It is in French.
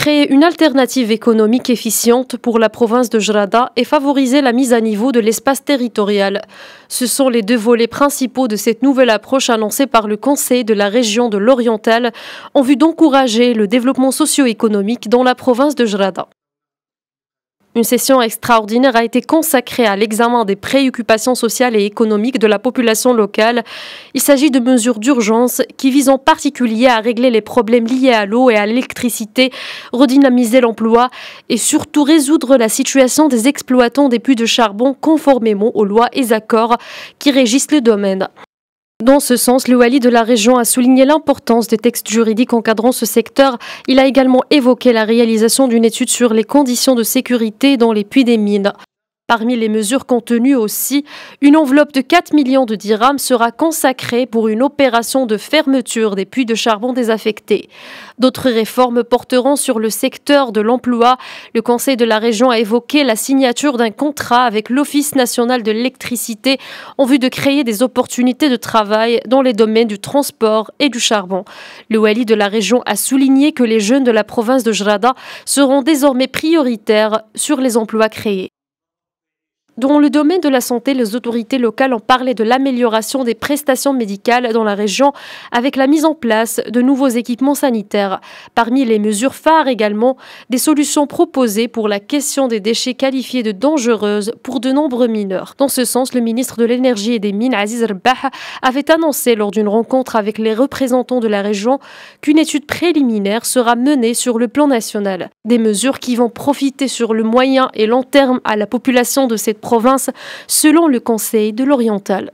créer une alternative économique efficiente pour la province de Jrada et favoriser la mise à niveau de l'espace territorial. Ce sont les deux volets principaux de cette nouvelle approche annoncée par le Conseil de la région de l'Oriental en vue d'encourager le développement socio-économique dans la province de Jrada. Une session extraordinaire a été consacrée à l'examen des préoccupations sociales et économiques de la population locale. Il s'agit de mesures d'urgence qui visent en particulier à régler les problèmes liés à l'eau et à l'électricité, redynamiser l'emploi et surtout résoudre la situation des exploitants des puits de charbon conformément aux lois et accords qui régissent le domaine. Dans ce sens, le wali de la région a souligné l'importance des textes juridiques encadrant ce secteur. Il a également évoqué la réalisation d'une étude sur les conditions de sécurité dans les puits des mines. Parmi les mesures contenues aussi, une enveloppe de 4 millions de dirhams sera consacrée pour une opération de fermeture des puits de charbon désaffectés. D'autres réformes porteront sur le secteur de l'emploi. Le Conseil de la région a évoqué la signature d'un contrat avec l'Office national de l'électricité en vue de créer des opportunités de travail dans les domaines du transport et du charbon. Le wali de la région a souligné que les jeunes de la province de Jrada seront désormais prioritaires sur les emplois créés. Dans le domaine de la santé, les autorités locales ont parlé de l'amélioration des prestations médicales dans la région avec la mise en place de nouveaux équipements sanitaires. Parmi les mesures phares également, des solutions proposées pour la question des déchets qualifiés de dangereuses pour de nombreux mineurs. Dans ce sens, le ministre de l'Énergie et des Mines, Aziz Rbah, avait annoncé lors d'une rencontre avec les représentants de la région qu'une étude préliminaire sera menée sur le plan national. Des mesures qui vont profiter sur le moyen et long terme à la population de cette province, selon le Conseil de l'Oriental.